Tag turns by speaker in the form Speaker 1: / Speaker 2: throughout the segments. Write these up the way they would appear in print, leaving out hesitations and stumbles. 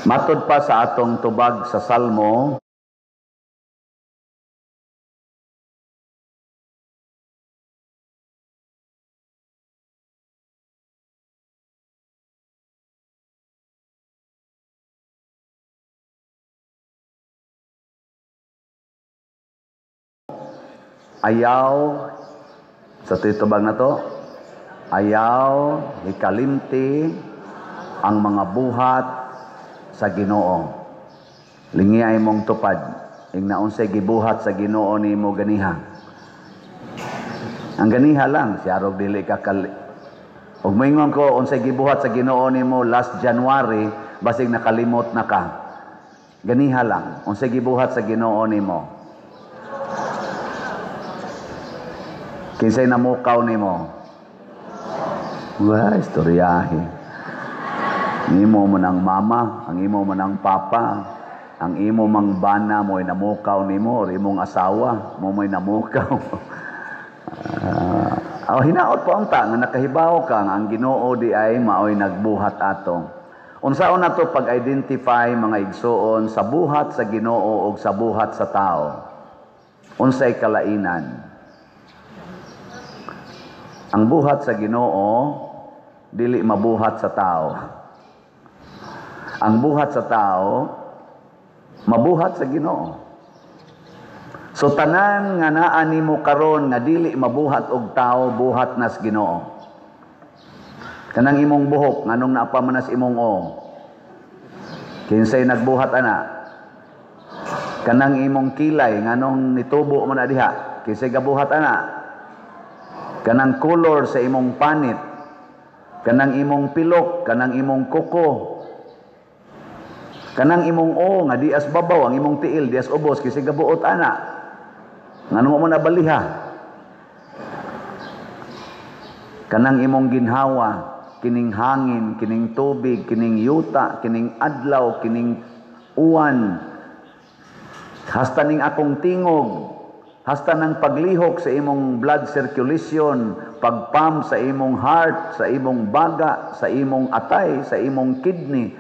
Speaker 1: Matod pa sa atong tubag sa Salmo, ayaw, sa titubag na to, ayaw, ikalimti, ang mga buhat sa Ginoo. Lingi ay mong tupad, ing naunsay gibuhat sa Ginoo nimo ganiha. Ang ganiha lang, si arog dili ka ug moingon ko unsay gibuhat sa Ginoo nimo last January, basig nakalimot na ka. Ganiha lang, unsay gibuhat sa Ginoo nimo. Kinsay namukaw nimo? Wah, istoryahe. Ang imo mo ng mama, ang imo mo ng papa, ang imo mang bana mo'y namukaw nimo, or imong asawa mo mo'y namukaw. Hinaot po ang ta, nga nakahibaw ka, nga ang Ginoo di ay maoy nagbuhat ato. Unsaon na to pag-identify mga igsoon sa buhat sa Ginoo o sa buhat sa tao? Unsay kalainan? Ang buhat sa Ginoo, dili mabuhat sa tao. Ang buhat sa tao, mabuhat sa Ginoo. So tanan nga naa nimo karon nga dili mabuhat og tao, buhat nas Ginoo. Kanang imong buhok nganong naapa man nas imong kinsay nagbuhat ana? Kanang imong kilay nganong nitubo man na diha, kinsay gabuhat ana? Kanang color sa imong panit, kanang imong pilok, kanang imong kuko, kanang imong nga dias babaw, ang imong tiil dias ubos, kasi gabuot ana. Ngano mo nabaliha? Kanang imong ginhawa, kining hangin, kining tubig, kining yuta, kining adlaw, kining uwan, hasta ning akong tingog, hasta ng paglihok sa imong blood circulation, pagpump sa imong heart, sa imong baga, sa imong atay, sa imong kidney,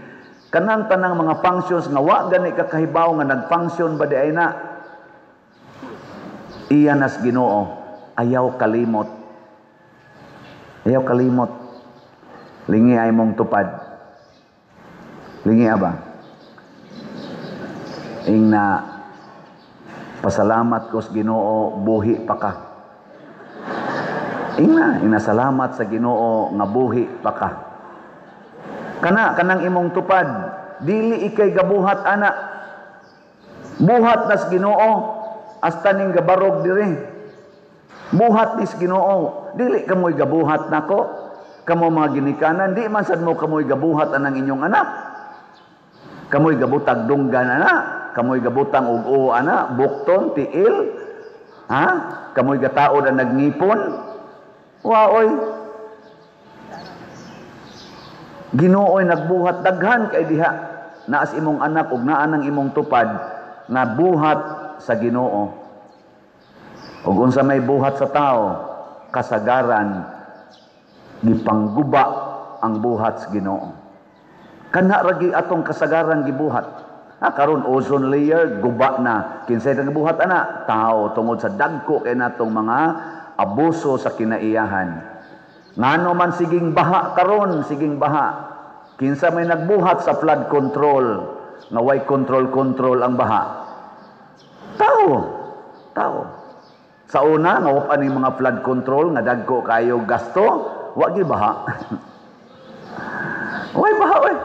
Speaker 1: kanang tanang mga functions nga wa gani kakahibaw nga nag-function ba di ay na. Iyan as Ginoo, ayaw kalimot. Ayaw kalimot. Lingi ay mong tupad. Lingi aba. Ing na pasalamat ko sa Ginoo, buhi pa ka. Ing na salamat sa Ginoo nga buhi pa ka. Kanang imong tupad, dili ikay gabuhat ana. Buhat nas Ginoo, hasta ning gabarog diri. Buhat nis Ginoo, dili kamoy gabuhat nako. Kamo mga ginikanan, di man sad mo kamoy gabuhat anang inyong anak. Kamoy gabutag dunggan ana, kamoy gabutang ugo ana, bukton, tiil. Ha? Kamoy gataod ang nagnipon. Waoy. Ginoo'y nagbuhat daghan kay diha naas imong anak ug naa nang imong tupad nga buhat sa Ginoo. Ug unsa may buhat sa tao, kasagaran gipangguba ang buhat sa Ginoo. Kana ragi atong kasagaran gibuhat. Karon ozone layer guba na. Kinsay nagbuhat ana? Tao tungod sa dagko kay natong mga abuso sa kinaiyahan. Ngano man siging baha karon, siging baha. Kinsa may nagbuhat sa flood control, nga way control ang baha. Tao. Sa una, nga wa ni mga flood control, nga dagko kayo gasto, wa gyud baha. Way baha oy.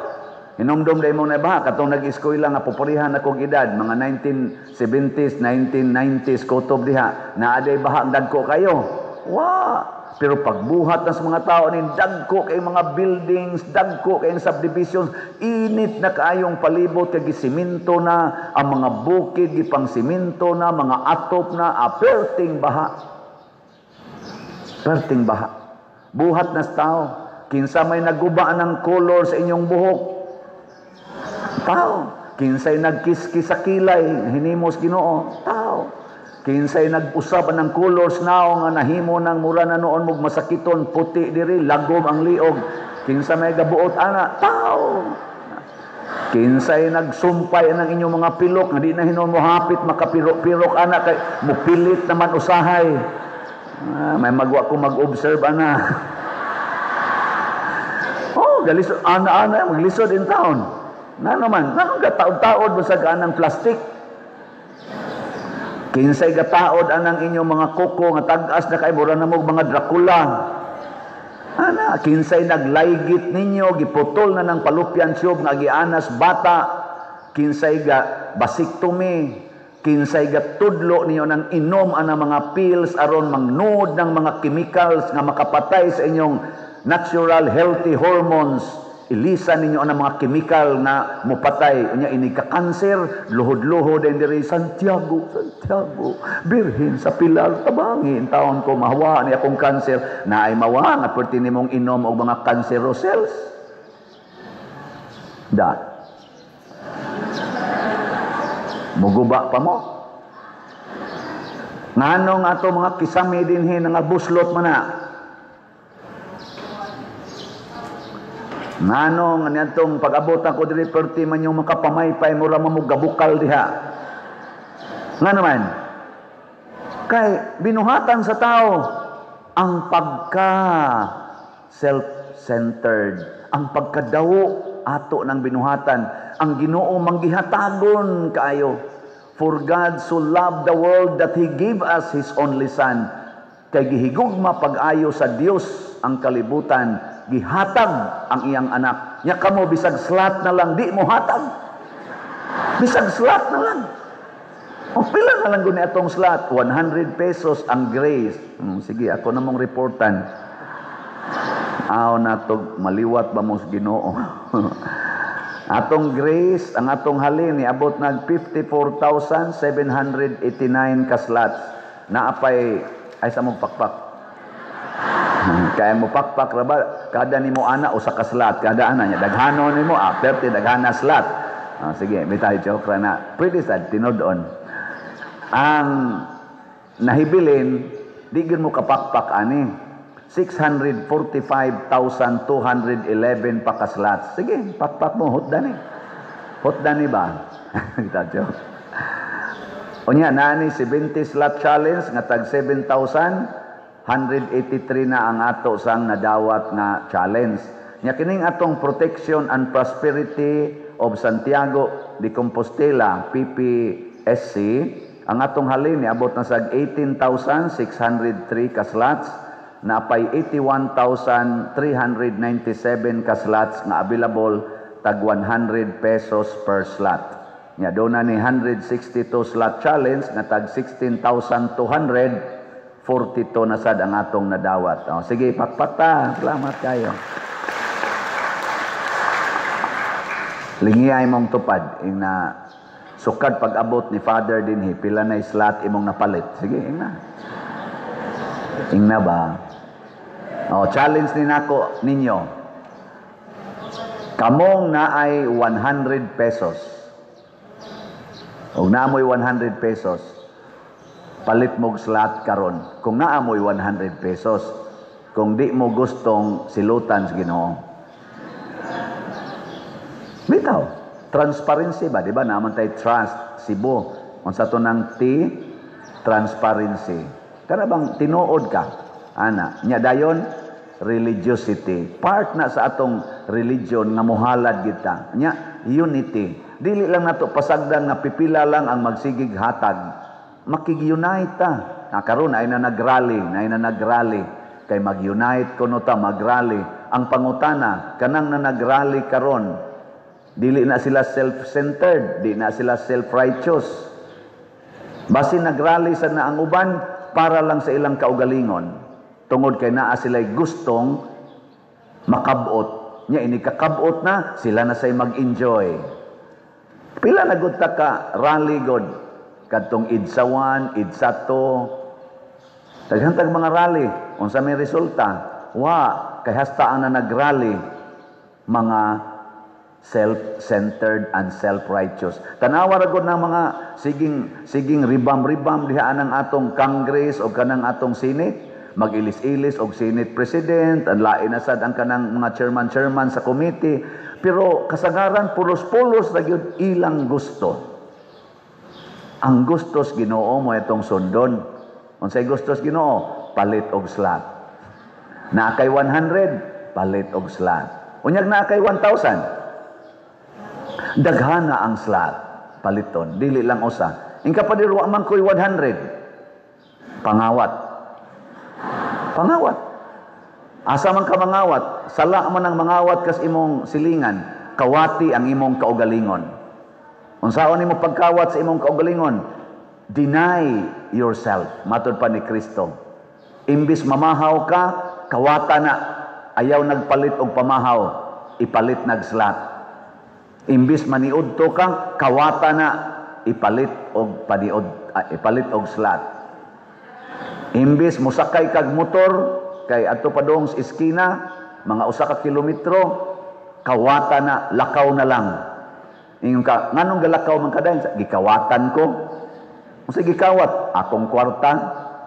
Speaker 1: Hinumdum day mo na baha, katong nag-eskwela nga poporihan akong edad, mga 1970s, 1990s, kutob diha, naaday baha ang dagko kayo. Wa. Pero pagbuhat ng mga tao ni dagko kay mga buildings, dagko kay subdivisions, init na kaayong palibot kay gisimento na ang mga bukid, gipang simento na, mga atop na, perting baha. Perting baha. Buhat na tao. Kinsa may naguba ng color sa inyong buhok? Tao. Kinsay nagkiski sa kilay, hinimos Ginoo? Tao. Kinsay nag-usab ng colors now nga nahimo ng mura na noon mog masakiton, puti diri, lagom ang liog. Kinsa may gabuot ana? Tao. Kinsay nagsumpay ng inyong mga pilok nga di na hinon mo hapit makapirok-pirok ana kay mupilit naman usahay. May magwa ko mag-observe ana. Oh, galisod ana maglisod in town. Na naman, gataod-taod mo sa ganang plastic. Kinsay gataod anang inyong mga kuko nga tag-as na kay mura na mo mga Dracula. Ana, kinsay naglaygit ninyo, giputol na ng palupyan tube nga gianas bata, kinsay ga basiktomy, kinsay ga tudlo ninyo ng inom ana mga pills aron mangnuod ng mga chemicals nga makapatay sa inyong natural healthy hormones. Ilisan ninyo ang mga chemical na mupatay. Unya ini ka cancer, luhod-luhod din diri Santiago, Birhen sa Pilar, tabangin taon ko mahawa ni akong cancer na ay mawa nga perti nimong inom og mga cancerous cells. Da. Muguba pa mo. Nganong ato mga kisame dinhi nga buslot man na. Nganong anitong pag-abutan ko diri perti man yung makapamaypay mura mamugabukal diha. Nga naman, kay binuhatan sa tao ang pagka self-centered, ang pagkadawo ato ng binuhatan, ang Ginoo manggihatagon kaayo. For God so loved the world that He gave us His only Son. Kay gihigugma pag-ayo sa Dios ang kalibutan, gihatag ang iyang anak. Nya kamo bisag slat na lang di mo hatag. Bisag slat na lang. O pila na lang guni atong slat? 100 pesos ang grace. Sige, ako na mong reportan. Aw na to maliwat ba mo sa Ginoo? Atong grace, ang atong halin niabot nag 54,789 ka slots. Naapay ay sa mong pakpak. Kaya mo pakpak ra ba kada nimo ana usa ka slot kada ana nya daghanon nimo perti daghana slot. Sige, bitay joke ra na. Pretty sad tinod-on. Ang nahibilin di gyud mo kapakpak ani 645,211 pa ka slots. Sige, pakpak mo hotdan ni. Hotdan ni ba? Kita joke. Unya nani 70 slot challenge nga tag 7,183 na ang ato sang nadawat nga challenge. Nya kining atong Protection and Prosperity of Santiago de Compostela PPSC, ang atong halin niabot na sag 18,603 ka slots, napay 81,397 ka slots nga available tag 100 pesos per slot. Nya do na ni 162 slot challenge nga tag 16,242 na sad ang atong nadawat. Sige, pakpata. Salamat kayo. Lingiyay mong tupad na sukad pag-abot ni Father dinhi pila na slot imong napalit. Sige, ingna. Ingna ba? Challenge ni nako ninyo. Kamong naay 100 pesos. Og naamoy 100 pesos, palit mog slot karon. Kung naamoy 100 pesos, kung di mo gustong silutan sa Ginoo. Bitaw, transparency ba? Di ba? Naman tayo trust, Cebu. Unsa to ng T, transparency. Kana bang tinuod ka? Ana, nya dayon, religiosity. Part na sa atong religion nga mohalad kita. Nya, unity. Dili lang nato pasagdan nga pipila lang ang magsigig hatag. Makig-unite ta. Karon ay na nagrally. Kay mag-unite kuno ta magrally. Ang pangutana kanang na nagrally karon, dili na sila self-centered, di na sila self-righteous. Basi nagrally sa na ang uban para lang sa ilang kaugalingon. Tungod kay naa sila gustong makabot. Nya ini kakabot na, sila na say mag-enjoy. Pila na gud ta ka rally god kadtong IDSA 1, IDSA 2. Daghang mga rally, unsa may resulta? Wa kay hastaan na nagrally mga self-centered and self-righteous. Tanawa ra gud ng mga siging ribam diha ang atong Congress o kanang atong Senate. mag-ilis-ilis og Senate President, ang lain na sad ang kanang mga chairman sa committee, pero kasagaran pulos-pulos ra gyud ilang gusto. Ang gustos Ginoo mo itong sundon. Unsay gustos Ginoo? Palit og slot. Naakay 100, palit og slot. Unyag naakay 1,000. Daghana ang slot, paliton, dili lang usa. Ingka pa diri wa man koy 100. Pangawat. Pangawat. Asa man ka mangawat, sala man ang mangawat kas imong silingan, kawati ang imong kaugalingon. Unsaon nimo pagkawat sa imong kaugalingon? Deny yourself. Matod pa ni Kristo. Imbis mamahaw ka, kawata na. Ayaw nagpalit og pamahaw, ipalit nagslat. Imbis maniudto ka, kawata na, ipalit og ipalit og slat. Imbis musakay kag motor kay adto pa dong sa iskina, mga 1 ka kilometro, kawata na, lakaw na lang. Ingon ka, nganong galakaw man kadayon? Gikawatan ko. Unsa gikawat? Akong kwarta.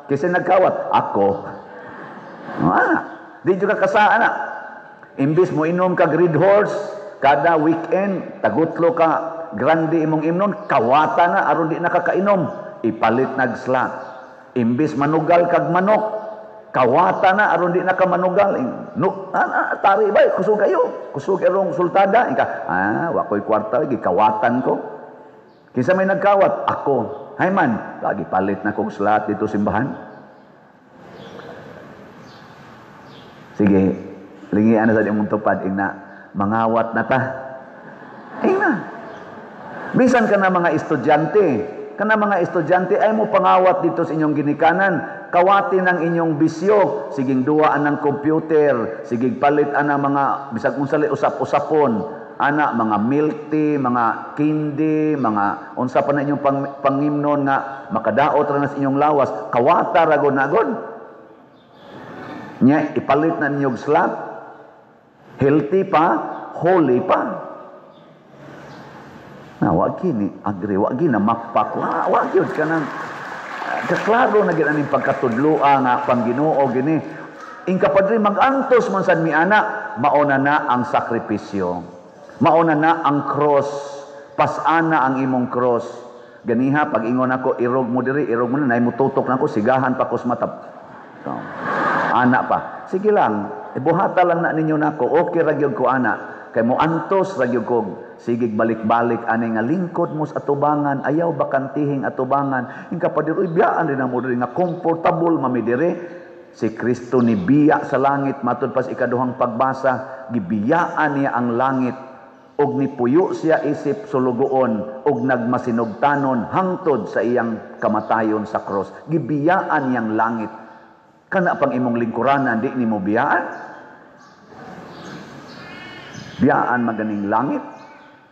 Speaker 1: Kasi nagkawat, ako. Di jud ka kasaan na. Imbis mo inom ka Red Horse, kada weekend, tagutlo ka, grande imong imnon, kawata na, aron di nakakainom, ipalit nagslot. Imbis manugal kag manok, kawata na, aron di nakamanugal. Tari ba, kusog kayo. Kusog erong sultada. Wakoy kwarta, gikawatan ko. Kinsa may nagkawat? Ako. Hay man, lagi palit na kong slot dito simbahan. Sige, lingian na sa imong tupad, ingna, mangawat na ta. Ingna. Bisan ka na mga estudyante, ay mo pangawat dito sa inyong ginikanan, kawatin ang inyong bisyo, siging duwaan ng computer, siging palit ang mga, bisag kung sali usap-usapon, mga milk tea, mga candy, mga unsa pa na inyong pangimnon nga makadaot ra na sa inyong lawas, kawata ra gud nagod. Nya ipalit na ninyong slot, healthy pa, holy pa. Wag gini agri, wag gina makpak, wag yun ka nang kaklaro na ginaning pagkatudloa nga pangginoo gini. Ingka padri magantos man sad mi ana, mauna na ang sakripisyo. Mauna na ang cross, pasana ang imong cross. Ganiha pag ingon ako irog mo diri, irog mo na nay mututok nako, sigahan pa kus matap. Ana pa. Sige lang, ibuhata lang na ninyo nako, okay ra gyud ko ana. Kay mo antos ra gyud ko. Sigig balik-balik ani nga lingkod mo sa atubangan, ayaw bakantihing atubangan. Ingka pa diri biyaan din mo diri nga comfortable mami diri. Si Kristo ni biya sa langit, matud pas ikaduhang pagbasa, gibiyaan niya ang langit og nipuyo siya isip sulugoon og nagmasinugtanon hangtod sa iyang kamatayon sa cross. Gibiyaan niyang langit. Kana pang imong lingkuranan di nimo biyaan? Biyaan maganing langit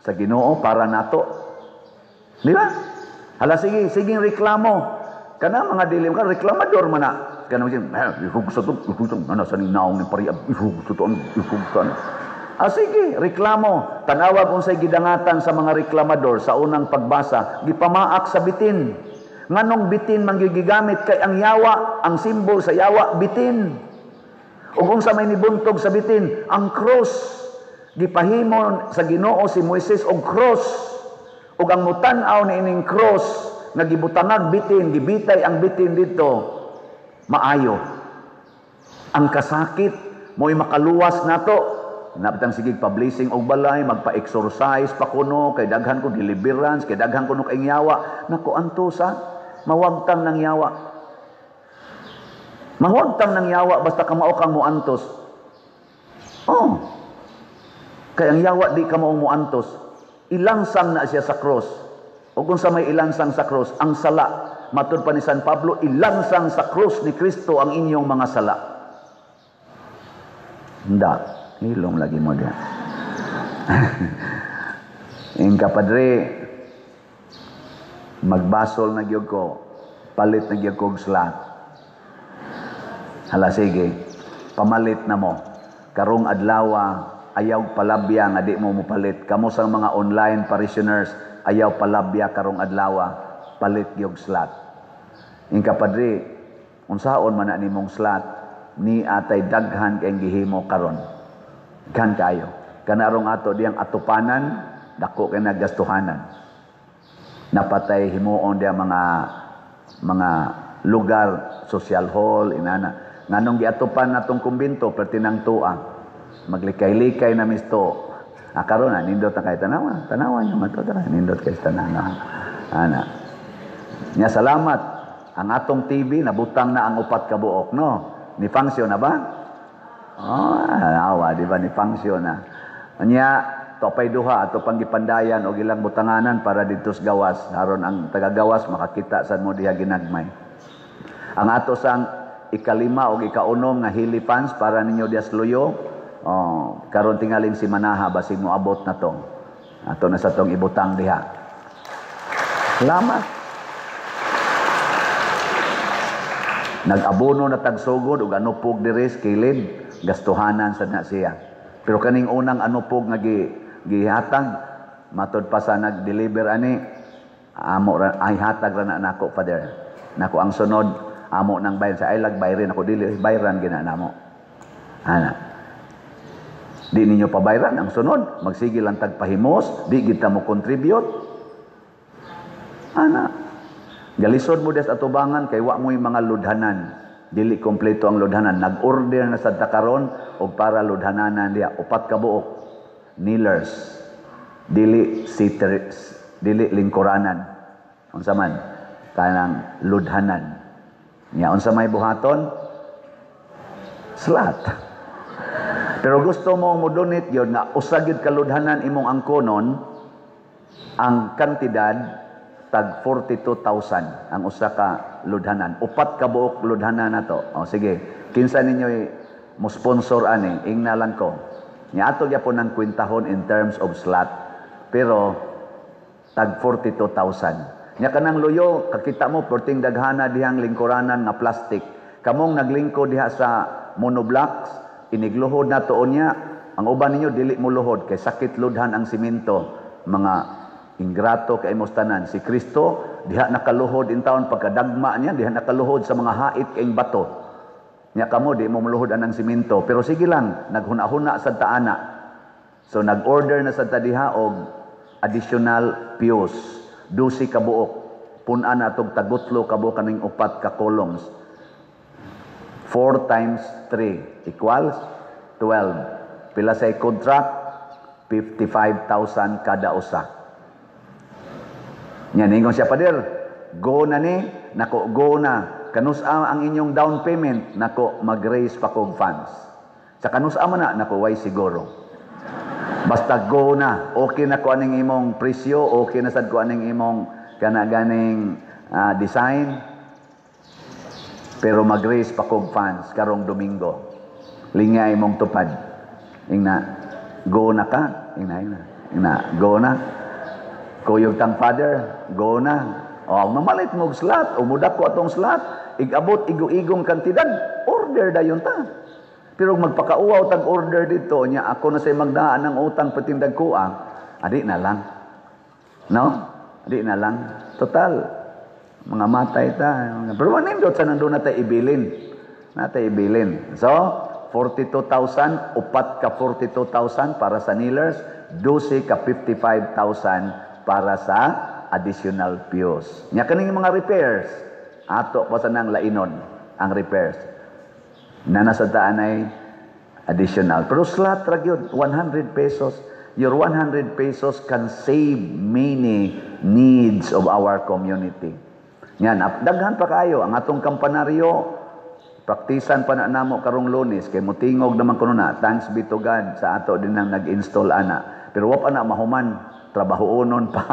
Speaker 1: sa Ginoo para nato. Di ba? Hala sige reklamo. Kana mga dilim ka reklamador man na. Kana ihug sa to, ana sa ninaong ni pariab, ihug sa to, ihug sa. Sige, reklamo. Tanawag unsay gidangatan sa mga reklamador sa unang pagbasa, gipamaak sa bitin. Nganong bitin manggigamit kay ang yawa, ang simbol sa yawa bitin. Ug unsa may nibuntog sa bitin, ang cross. Gipahimo sa Ginoo si Moises og cross. Ug ang mutan-aw ni ining cross nga gibutangag bitin, gibitay ang bitin dito, maayo. Ang kasakit mo'y makaluwas nato. Napitang sigig pa-blessing og balay, magpa-exercise pa kuno, kay daghan ko deliverance, kay daghan kuno kay yawa. Naku, antusa, mawagtang ng yawa. Mawagtang ng yawa, basta kamao kang mo antos. Kay ang yawa di ka mo antos. Ilansang na siya sa cross. O kung sa may ilansang sa cross, ang sala, matud pa ni San Pablo, ilansang sa cross ni Kristo ang inyong mga sala. Hindi. Hilom lagi mo dyan. Ingka padre, magbasol na gyud ko, palit na gyud ko slot. Hala sige, pamalit na mo. Karong adlawa, ayaw palabya nga di mo palit. Kamo sang mga online parishioners, ayaw palabya karong adlawa, palit gyud slot. Ingka padre, unsaon man na nimong slot ni atay daghan kay gihimo karon. Kan kayo. Kanarong ato diyang atupanan, dako kay nagastuhanan. Napatay himuon diya mga lugar, social hall, inana. Nganong giatupan natong kumbinto pertinang tuang. Maglikay-likay na misto. Karon na nindot na kay tanawa. Tanawa niyo mato tara, nindot kay tanawa. Ana. Nya salamat. Ang atong TV nabutang na ang 4 ka buok, no? Ni function na ba? Awa, di ba ni function na. Nya topay duha ato panggipandayan og ilang butanganan para dito sa gawas aron ang taga-gawas makakita sad mo diha ginagmay. Ang ato sang ikalima o ikaunom nga hilipans para ninyo diya sa luyo. Karon tingaling si Manaha basig mo abot na to. Ato na sa tong ibutang diha. Salamat. Nag-abono na tagsugod ug anupog diri sa kilid, gastuhanan sad na siya. Pero kaning unang anupog nga gihatag matud pa sa nag-deliver ani amo ay hatag ra na nako father. Nako ang sunod amo nang bayan sa ilag bayran ako dili bayran gina namo. Ana. Di ninyo pabayran ang sunod, magsige lang tagpahimos, di kita mo contribute. Ana. Galisod mo des atubangan kay wa mo'y mga ludhanan. Dili kompleto ang ludhanan. Nag-order na sa takaron o para ludhananan diya 4 ka buok. Kneelers. Dili sitters, dili lingkuranan. Unsa man kanang ludhanan. Nya unsa may buhaton? Slot. Pero gusto mo modonate yun nga usagid kaludhanan imong angkonon ang kantidad tag 42,000 ang usa ka ludhanan. 4 ka buok ludhanan na to. O sige, kinsa ninyo mo sponsor ani, ingna lang ko. Nya ato gyapon ang kwintahon in terms of slot. Pero tag 42,000. Nya kanang luyo, kakita mo perting daghana dihang lingkuranan nga plastic. Kamong naglingko diha sa monoblocks, inigluhod na tuon niya. Ang uban ninyo dili mo luhod kay sakit ludhan ang simento. Mga ingrato kay mostanan. Si Kristo diha nakaluhod in taon pagkadagma niya, diha nakaluhod sa mga hait kay bato. Nya kamo di mo muluhod anang simento. Pero sige lang, naghuna-huna sa taana. So nag-order na sa tadiha og additional pews. 12 ka buok. Pun-an na itong tagutlo ka buok kaning 4 ka columns. 4 times 3 equals 12. Pila say contract? 55,000 kada usa. Nya ningon siya pader, go na ni, nako go na. Kanusa ang inyong down payment, nako mag-raise pa kog funds. Sa kanusa man na, nako way siguro. Basta go na, okay na ko aning imong presyo, okay na sad ko aning imong ganing design. Pero mag-raise pa kog funds karong Domingo. Lingay mong tupad. Ingna, go na ka. Ingna, go na. Kuyog tang father, go na. O, mamalit mo slot, o mudak ko atong slot, igabot, igong kantidad, order dayon ta. Pero magpakauaw tag order dito, niya ako na say magdaan ng utang patindag kuang, adi na lang. No? Adi na lang. Total, mga matay ta. Pero manindot sa nandun natay ibilin. Natay ibilin. So, 42,000, 4 ka 42,000 para sa kneelers, 12 ka 55,000 para sa additional pews. Nya kaning mga repairs, ato pa sa nang lainon ang repairs. Na nasa daan ay additional. Pero slot ra gyud 100 pesos. Your 100 pesos can save many needs of our community. Yan, daghan pa kayo ang atong kampanaryo. Praktisan pa na namo karong Lunes kay mutingog naman kuno na. Thanks be to God sa ato din nang nag-install ana. Pero wa pa na mahuman, trabahoonon pa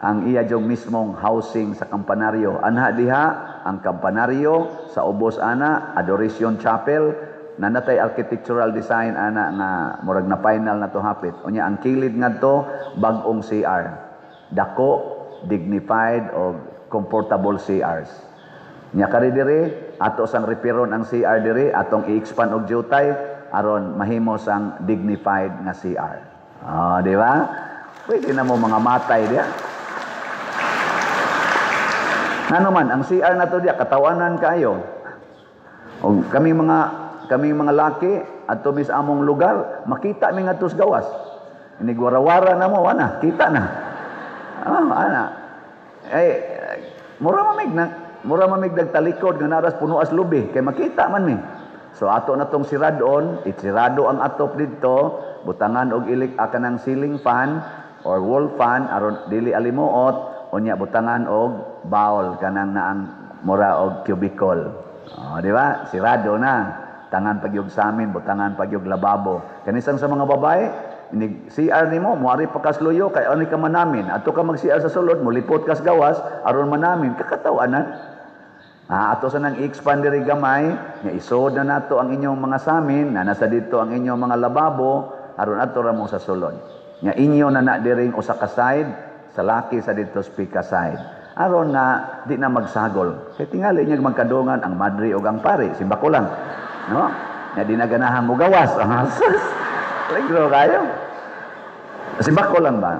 Speaker 1: ang iya jong mismong housing sa kampanaryo. Anha diha ang kampanaryo sa ubos ana, Adoration Chapel, nanatay architectural design ana nga murag na final na to hapit. Unya ang kilid ngadto bag-ong CR. Dako, dignified o comfortable CRs. Nya kari diri ato sang repiron ang CR diri atong i-expand og jutay aron mahimo sang dignified nga CR. Di ba? Pwede na mo mga matay diya. Ano man, ang CR na to diya, katawanan kayo. O kaming mga laki at tumis among lugar, makita mi ngadto sa gawas. Inigwarawara na mo, ana, kita na. Ana. Mura mamig nagtalikod nga naras puno as lubi kay makita man mi. So ato na tong siradon, sirado ang atop didto, butangan og ilik kanang ceiling fan or wall fan aron dili alimuot, unya butangan og bowl kanang naang mura og cubicle. Di ba? Sirado na. Tangan pagyog sa amin, butangan pagyog lababo. Kanisang sa mga babae, CR nimo, muari pa kasluyo, kay ani ka manamin. Ato ka mag-CR sa sulod, mulipot kas gawas, aron manamin, kakatawanan. Ato sa nang i-expand diri gamay, nga isod na nato ang inyong mga samin, na nasa dito ang inyong mga lababo, aron ato ra mo sa sulod. Nga inyo na diring usa ka side, sa laki sa dito speaker side. Aron na di na magsagol. Kay tingali niya magkadungan ang madri ug ang pari, simba ko lang. No? Nga di na ganahan mo gawas. Ligro kayo. Simba ko lang ba?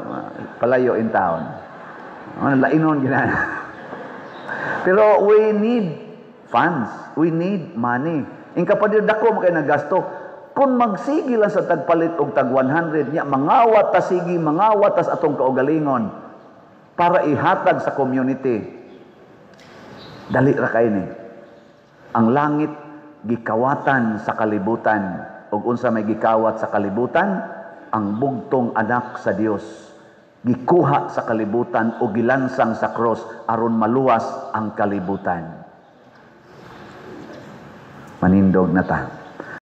Speaker 1: Palayo in town. Lainon gina. Pero we need funds. We need money. In kapadir dako mo kay nagasto. Kung magsigi lang sa tagpalit og tag 100 niya, mangawat ta sige, mangawat tas atong kaugalingon para ihatag sa community. Dali ra kay ni. Ang langit gikawatan sa kalibutan, ug unsa may gikawat sa kalibutan, ang bugtong anak sa Dios gikuha sa kalibutan o gilansang sa cross aron maluwas ang kalibutan. Manindog na ta.